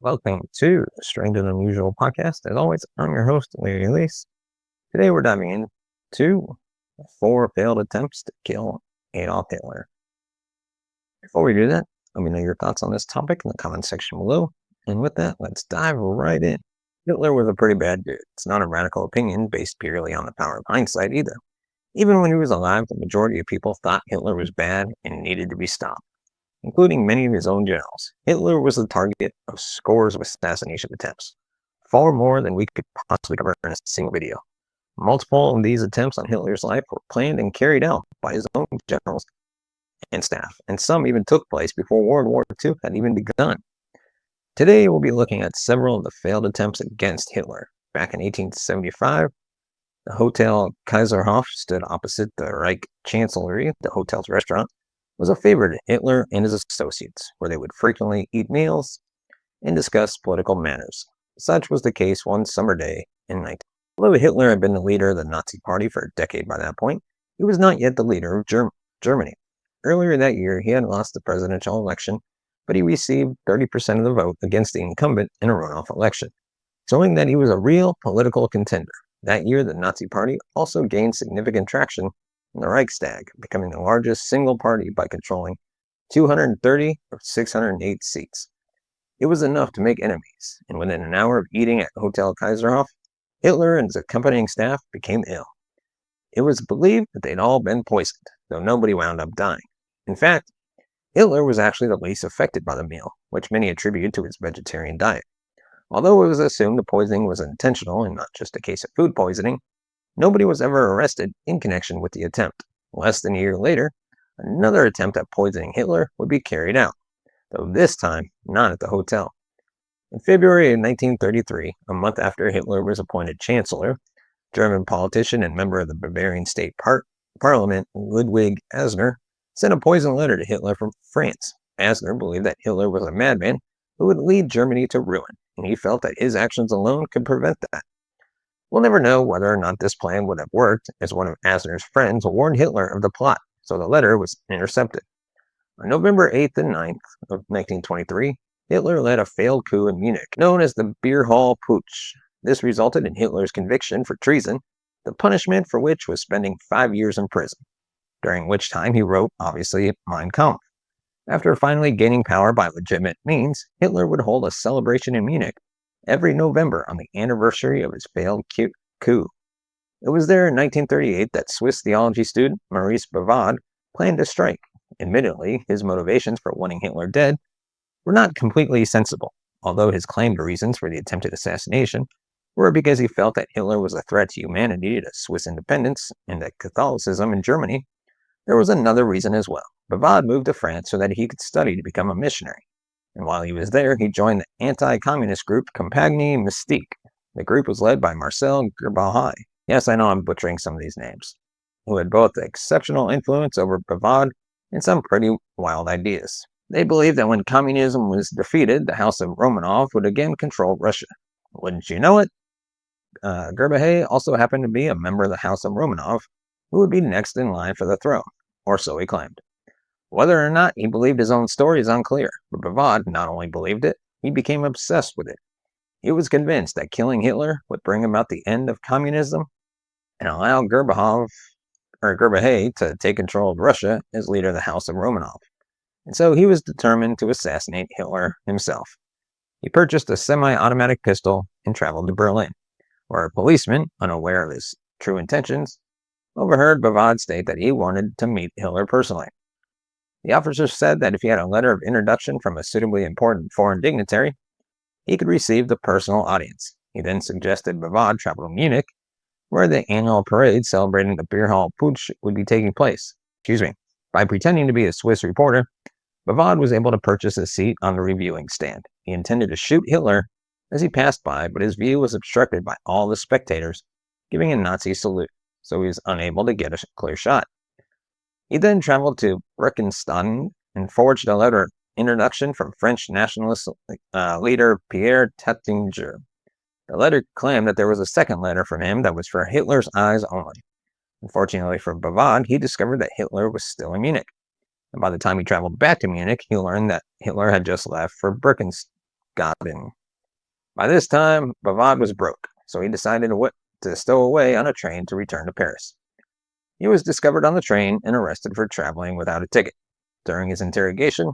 Welcome to the Strange and Unusual podcast. As always, I'm your host, Larry Elise. Today we're diving into 4 failed attempts to kill Adolf Hitler. Before we do that, let me know your thoughts on this topic in the comment section below. And with that, let's dive right in. Hitler was a pretty bad dude. It's not a radical opinion based purely on the power of hindsight either. Even when he was alive, the majority of people thought Hitler was bad and needed to be stopped, including many of his own generals. Hitler was the target of scores of assassination attempts, far more than we could possibly cover in a single video. Multiple of these attempts on Hitler's life were planned and carried out by his own generals and staff, and some even took place before World War II had even begun. Today, we'll be looking at several of the failed attempts against Hitler. Back in 1875, the Hotel Kaiserhof stood opposite the Reich Chancellery. The hotel's restaurant was a favorite of Hitler and his associates, where they would frequently eat meals and discuss political matters. Such was the case one summer day in 19. Although Hitler had been the leader of the Nazi Party for a decade by that point, he was not yet the leader of Germany. Earlier that year, he had lost the presidential election, but he received 30% of the vote against the incumbent in a runoff election, showing that he was a real political contender. That year, the Nazi Party also gained significant traction in the Reichstag, becoming the largest single party by controlling 230 of 608 seats. It was enough to make enemies, and within an hour of eating at Hotel Kaiserhof, Hitler and his accompanying staff became ill. It was believed that they'd all been poisoned, though nobody wound up dying. In fact, Hitler was actually the least affected by the meal, which many attribute to his vegetarian diet. Although it was assumed the poisoning was intentional and not just a case of food poisoning, nobody was ever arrested in connection with the attempt. Less than a year later, another attempt at poisoning Hitler would be carried out, though this time not at the hotel. In February of 1933, a month after Hitler was appointed Chancellor, German politician and member of the Bavarian State Parliament, Ludwig Asner, sent a poisoned letter to Hitler from France. Asner believed that Hitler was a madman who would lead Germany to ruin, and he felt that his actions alone could prevent that. We'll never know whether or not this plan would have worked, as one of Asner's friends warned Hitler of the plot, so the letter was intercepted. On November 8th and 9th of 1923, Hitler led a failed coup in Munich, known as the Beer Hall Putsch. This resulted in Hitler's conviction for treason, the punishment for which was spending 5 years in prison, during which time he wrote, obviously, Mein Kampf. After finally gaining power by legitimate means, Hitler would hold a celebration in Munich every November on the anniversary of his failed coup. It was there in 1938 that Swiss theology student Maurice Bavaud planned to strike. Admittedly, his motivations for wanting Hitler dead were not completely sensible, although his claimed reasons for the attempted assassination were because he felt that Hitler was a threat to humanity, to Swiss independence, and to Catholicism in Germany. There was another reason as well. Bavaud moved to France so that he could study to become a missionary. And while he was there, he joined the anti-communist group Compagnie Mystique. The group was led by Marcel Gerbahay. Yes, I know I'm butchering some of these names, who had both exceptional influence over Bavaud and some pretty wild ideas. They believed that when communism was defeated, the House of Romanov would again control Russia. Wouldn't you know it? Gerbahay also happened to be a member of the House of Romanov, who would be next in line for the throne, or so he claimed. Whether or not he believed his own story is unclear, but Bavaud not only believed it, he became obsessed with it. He was convinced that killing Hitler would bring about the end of communism and allow Gerbahay to take control of Russia as leader of the House of Romanov. And so he was determined to assassinate Hitler himself. He purchased a semi-automatic pistol and traveled to Berlin, where a policeman, unaware of his true intentions, overheard Bavaud state that he wanted to meet Hitler personally. The officer said that if he had a letter of introduction from a suitably important foreign dignitary, he could receive the personal audience. He then suggested Bavaud travel to Munich, where the annual parade celebrating the Beer Hall Putsch would be taking place. By pretending to be a Swiss reporter, Bavaud was able to purchase a seat on the reviewing stand. He intended to shoot Hitler as he passed by, but his view was obstructed by all the spectators giving a Nazi salute, so he was unable to get a clear shot. He then traveled to Berchtesgaden and forged a letter of introduction from French nationalist leader Pierre Taittinger. The letter claimed that there was a second letter from him that was for Hitler's eyes only. Unfortunately for Bavaud, he discovered that Hitler was still in Munich. And by the time he traveled back to Munich, he learned that Hitler had just left for Gaben. By this time, Bavaud was broke, so he decided to stow away on a train to return to Paris. He was discovered on the train and arrested for traveling without a ticket. During his interrogation,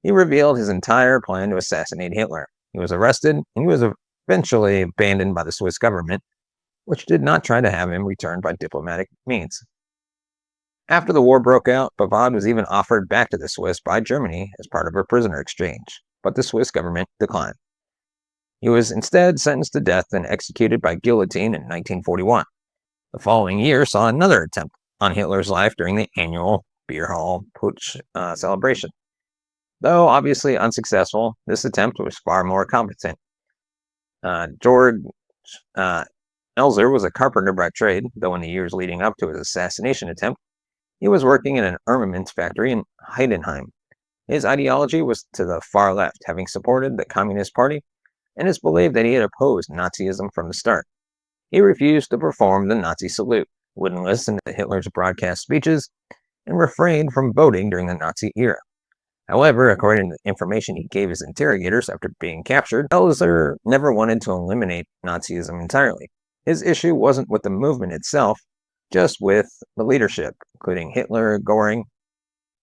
he revealed his entire plan to assassinate Hitler. He was arrested, and he was eventually abandoned by the Swiss government, which did not try to have him returned by diplomatic means. After the war broke out, Bavaud was even offered back to the Swiss by Germany as part of a prisoner exchange, but the Swiss government declined. He was instead sentenced to death and executed by guillotine in 1941. The following year saw another attempt on Hitler's life during the annual beer hall putsch celebration. Though obviously unsuccessful, this attempt was far more competent. Georg Elser was a carpenter by trade, though in the years leading up to his assassination attempt, he was working in an armaments factory in Heidenheim. His ideology was to the far left, having supported the Communist Party, and it's believed that he had opposed Nazism from the start. He refused to perform the Nazi salute, wouldn't listen to Hitler's broadcast speeches, and refrained from voting during the Nazi era. However, according to the information he gave his interrogators after being captured, Elser never wanted to eliminate Nazism entirely. His issue wasn't with the movement itself, just with the leadership, including Hitler, Göring.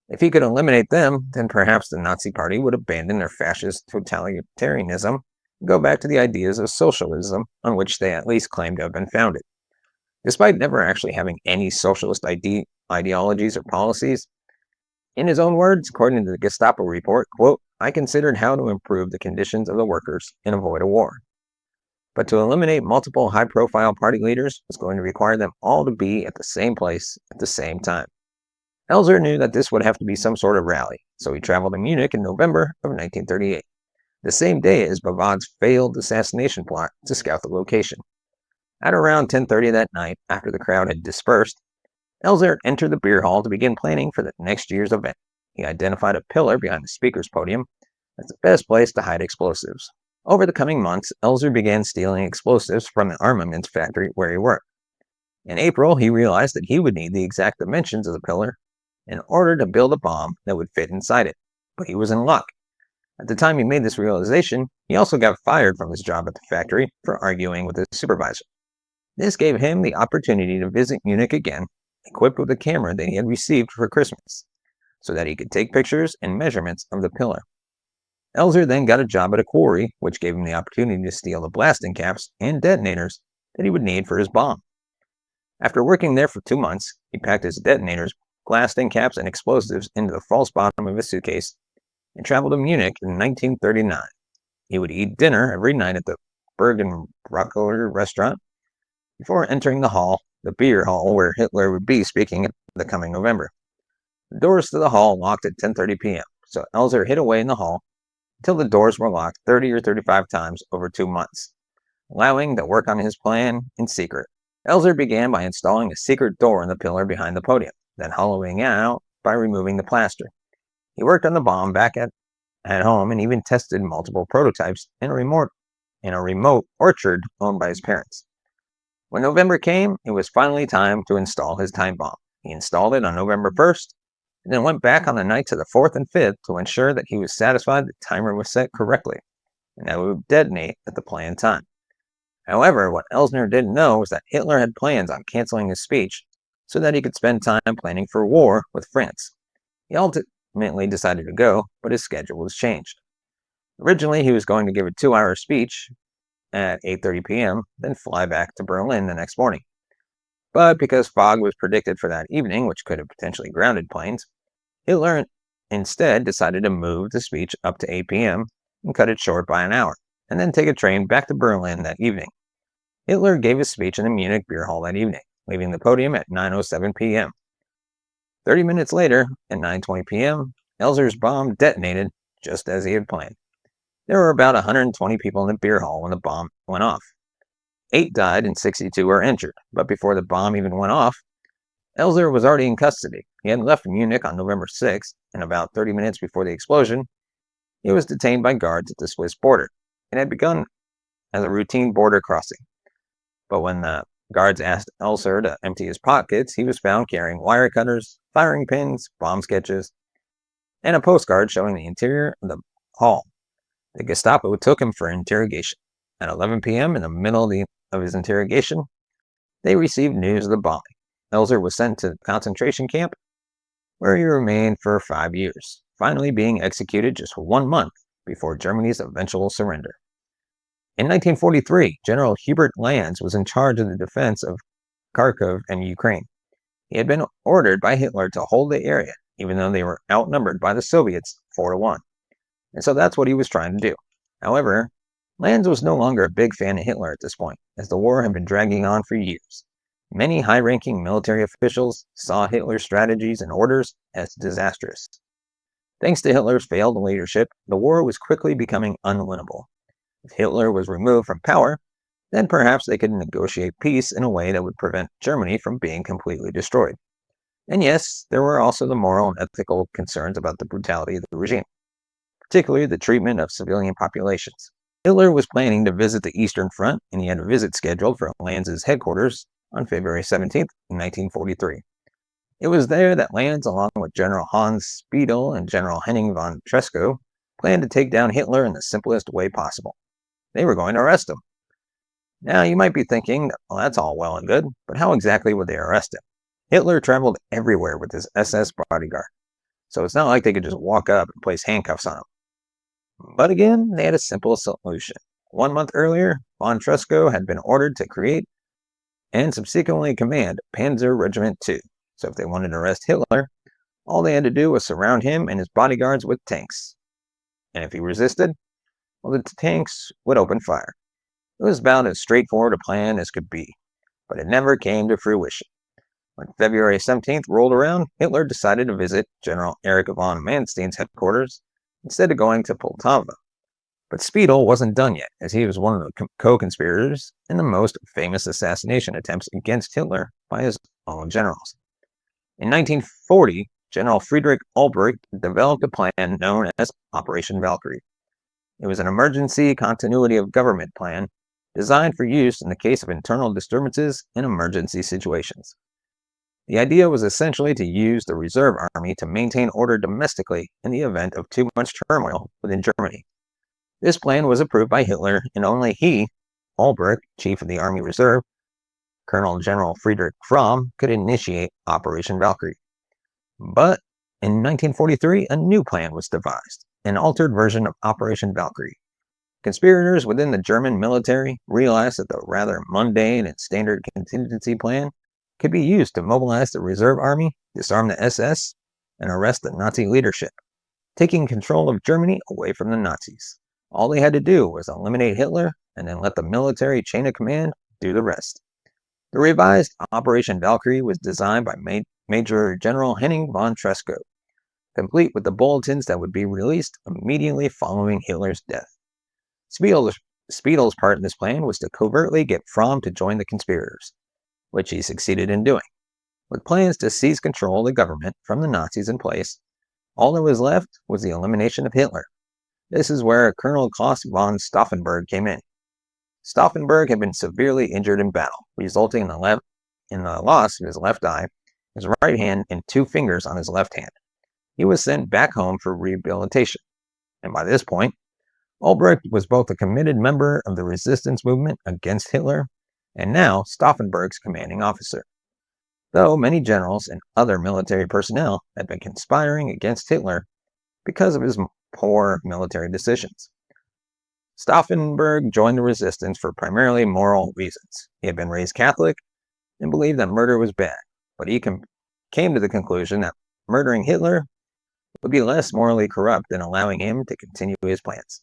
If he could eliminate them, then perhaps the Nazi Party would abandon their fascist totalitarianism and go back to the ideas of socialism on which they at least claimed to have been founded. Despite never actually having any socialist ideologies or policies, in his own words, according to the Gestapo report, quote, "I considered how to improve the conditions of the workers and avoid a war. But to eliminate multiple high-profile party leaders was going to require them all to be at the same place at the same time." Elser knew that this would have to be some sort of rally, so he traveled to Munich in November of 1938, the same day as Bavaud's failed assassination plot, to scout the location. At around 10:30 that night, after the crowd had dispersed, Elser entered the beer hall to begin planning for the next year's event. He identified a pillar behind the speaker's podium as the best place to hide explosives. Over the coming months, Elser began stealing explosives from the armaments factory where he worked. In April, he realized that he would need the exact dimensions of the pillar in order to build a bomb that would fit inside it, but he was in luck. At the time he made this realization, he also got fired from his job at the factory for arguing with his supervisor. This gave him the opportunity to visit Munich again, equipped with a camera that he had received for Christmas, so that he could take pictures and measurements of the pillar. Elser then got a job at a quarry, which gave him the opportunity to steal the blasting caps and detonators that he would need for his bomb. After working there for 2 months, he packed his detonators, blasting caps, and explosives into the false bottom of his suitcase and traveled to Munich in 1939. He would eat dinner every night at the Bergenbrucker restaurant before entering the beer hall where Hitler would be speaking the coming November. The doors to the hall locked at 10:30 p.m., so Elser hid away in the hall until the doors were locked 30 or 35 times over 2 months, allowing to work on his plan in secret. Elser began by installing a secret door in the pillar behind the podium, then hollowing it out by removing the plaster. He worked on the bomb back at home and even tested multiple prototypes in a remote orchard owned by his parents. When November came, it was finally time to install his time bomb. He installed it on November 1st, and then went back on the nights of the 4th and 5th to ensure that he was satisfied the timer was set correctly, and that it would detonate at the planned time. However, what Elser didn't know was that Hitler had plans on canceling his speech so that he could spend time planning for war with France. He ultimately decided to go, but his schedule was changed. Originally, he was going to give a 2-hour speech at 8:30 p.m., then fly back to Berlin the next morning. But because fog was predicted for that evening, which could have potentially grounded planes, Hitler instead decided to move the speech up to 8 p.m. and cut it short by an hour, and then take a train back to Berlin that evening. Hitler gave his speech in the Munich beer hall that evening, leaving the podium at 9:07 p.m. 30 minutes later, at 9:20 p.m., Elser's bomb detonated just as he had planned. There were about 120 people in the beer hall when the bomb went off. 8 died and 62 were injured, but before the bomb even went off, Elser was already in custody. He had left Munich on November 6th, and about 30 minutes before the explosion, he was detained by guards at the Swiss border. It had begun as a routine border crossing. But when the guards asked Elser to empty his pockets, he was found carrying wire cutters, firing pins, bomb sketches, and a postcard showing the interior of the hall. The Gestapo took him for interrogation. At 11 p.m. in the middle of his interrogation, they received news of the bombing. Elser was sent to the concentration camp, where he remained for 5 years, finally being executed just 1 month before Germany's eventual surrender. In 1943, General Hubert Lanz was in charge of the defense of Kharkov and Ukraine. He had been ordered by Hitler to hold the area, even though they were outnumbered by the Soviets 4-1. And so that's what he was trying to do. However, Lanz was no longer a big fan of Hitler at this point, as the war had been dragging on for years. Many high-ranking military officials saw Hitler's strategies and orders as disastrous. Thanks to Hitler's failed leadership, the war was quickly becoming unwinnable. If Hitler was removed from power, then perhaps they could negotiate peace in a way that would prevent Germany from being completely destroyed. And yes, there were also the moral and ethical concerns about the brutality of the regime, particularly the treatment of civilian populations. Hitler was planning to visit the Eastern Front, and he had a visit scheduled for Lanz's headquarters on February 17, 1943. It was there that Lanz, along with General Hans Speidel and General Henning von Tresckow, planned to take down Hitler in the simplest way possible. They were going to arrest him. Now, you might be thinking, well, that's all well and good, but how exactly would they arrest him? Hitler traveled everywhere with his SS bodyguard, so it's not like they could just walk up and place handcuffs on him. But again, they had a simple solution. 1 month earlier, von Tresckow had been ordered to create and subsequently command Panzer Regiment II. So if they wanted to arrest Hitler, all they had to do was surround him and his bodyguards with tanks. And if he resisted, well, the tanks would open fire. It was about as straightforward a plan as could be, but it never came to fruition. When February 17th rolled around, Hitler decided to visit General Erich von Manstein's headquarters instead of going to Poltava. But Speidel wasn't done yet, as he was one of the co-conspirators in the most famous assassination attempts against Hitler by his own generals. In 1940, General Friedrich Albrecht developed a plan known as Operation Valkyrie. It was an emergency continuity of government plan designed for use in the case of internal disturbances in emergency situations. The idea was essentially to use the reserve army to maintain order domestically in the event of too much turmoil within Germany. This plan was approved by Hitler, and only he, Albrecht, chief of the Army Reserve, Colonel General Friedrich Fromm, could initiate Operation Valkyrie. But in 1943, a new plan was devised, an altered version of Operation Valkyrie. Conspirators within the German military realized that the rather mundane and standard contingency plan could be used to mobilize the reserve army, disarm the SS, and arrest the Nazi leadership, taking control of Germany away from the Nazis. All they had to do was eliminate Hitler and then let the military chain of command do the rest. The revised Operation Valkyrie was designed by Major General Henning von Tresckow, complete with the bulletins that would be released immediately following Hitler's death. Spiedel's part in this plan was to covertly get Fromm to join the conspirators, which he succeeded in doing. With plans to seize control of the government from the Nazis in place, all that was left was the elimination of Hitler. This is where Colonel Claus von Stauffenberg came in. Stauffenberg had been severely injured in battle, resulting in the loss of his left eye, his right hand, and 2 fingers on his left hand. He was sent back home for rehabilitation, and by this point, Albrecht was both a committed member of the resistance movement against Hitler and now Stauffenberg's commanding officer. Though many generals and other military personnel had been conspiring against Hitler because of his poor military decisions. Stauffenberg joined the resistance for primarily moral reasons. He had been raised Catholic and believed that murder was bad, but he came to the conclusion that murdering Hitler would be less morally corrupt than allowing him to continue his plans.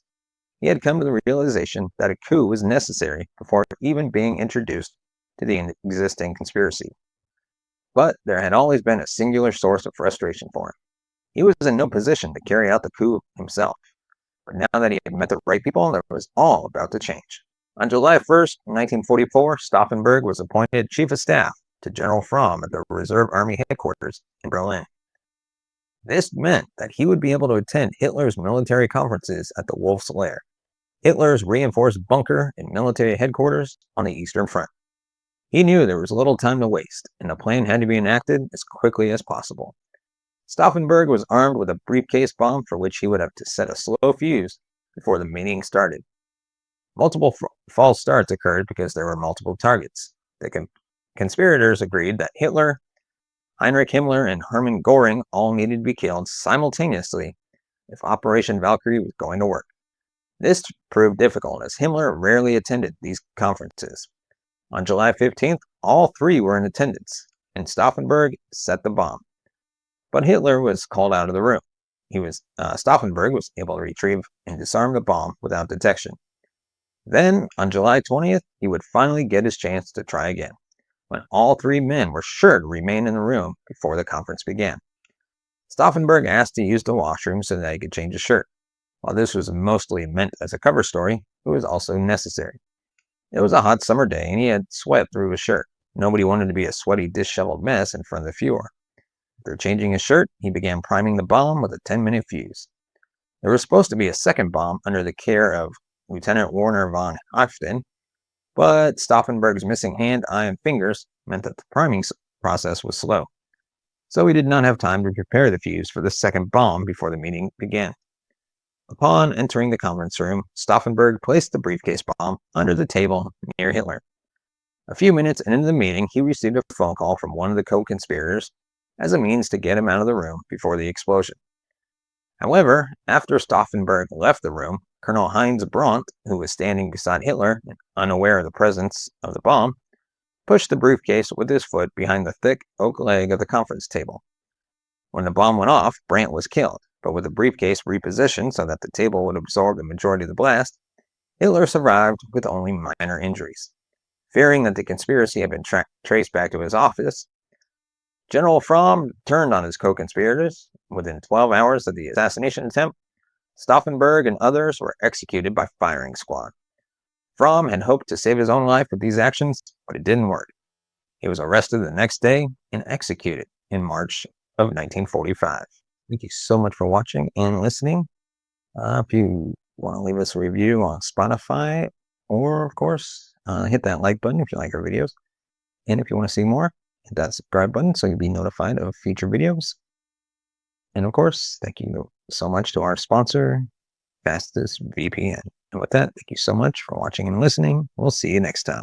He had come to the realization that a coup was necessary before even being introduced to the existing conspiracy. But there had always been a singular source of frustration for him. He was in no position to carry out the coup himself. But now that he had met the right people, it was all about to change. On July 1st, 1944, Stauffenberg was appointed Chief of Staff to General Fromm at the Reserve Army headquarters in Berlin. This meant that he would be able to attend Hitler's military conferences at the Wolf's Lair, Hitler's reinforced bunker and military headquarters on the Eastern Front. He knew there was little time to waste, and the plan had to be enacted as quickly as possible. Stauffenberg was armed with a briefcase bomb for which he would have to set a slow fuse before the meeting started. Multiple false starts occurred because there were multiple targets. The conspirators agreed that Hitler, Heinrich Himmler, and Hermann Göring all needed to be killed simultaneously if Operation Valkyrie was going to work. This proved difficult as Himmler rarely attended these conferences. On July 15th, all three were in attendance, and Stauffenberg set the bomb. But Hitler was called out of the room. Stauffenberg was able to retrieve and disarm the bomb without detection. Then, on July 20th, he would finally get his chance to try again, when all three men were sure to remain in the room before the conference began. Stauffenberg asked to use the washroom so that he could change his shirt. While this was mostly meant as a cover story, it was also necessary. It was a hot summer day, and he had sweat through his shirt. Nobody wanted to be a sweaty, disheveled mess in front of the Fuhrer. After changing his shirt, he began priming the bomb with a 10-minute fuse. There was supposed to be a second bomb under the care of Lieutenant Werner von Haiften, but Stauffenberg's missing hand, eye, and fingers meant that the priming process was slow. So he did not have time to prepare the fuse for the second bomb before the meeting began. Upon entering the conference room, Stauffenberg placed the briefcase bomb under the table near Hitler. A few minutes into the meeting, he received a phone call from one of the co-conspirators as a means to get him out of the room before the explosion. However, after Stauffenberg left the room, Colonel Heinz Brandt, who was standing beside Hitler and unaware of the presence of the bomb, pushed the briefcase with his foot behind the thick oak leg of the conference table. When the bomb went off, Brandt was killed, but with the briefcase repositioned so that the table would absorb the majority of the blast, Hitler survived with only minor injuries. Fearing that the conspiracy had been traced back to his office, General Fromm turned on his co-conspirators. Within 12 hours of the assassination attempt, Stauffenberg and others were executed by firing squad. Fromm had hoped to save his own life with these actions, but it didn't work. He was arrested the next day and executed in March of 1945. Thank you so much for watching and listening. If you want to leave us a review on Spotify, or of course, hit that like button if you like our videos. And if you want to see more, hit that subscribe button so you'll be notified of future videos. And of course, thank you so much to our sponsor, Fastest VPN. And with that, thank you so much for watching and listening. We'll see you next time.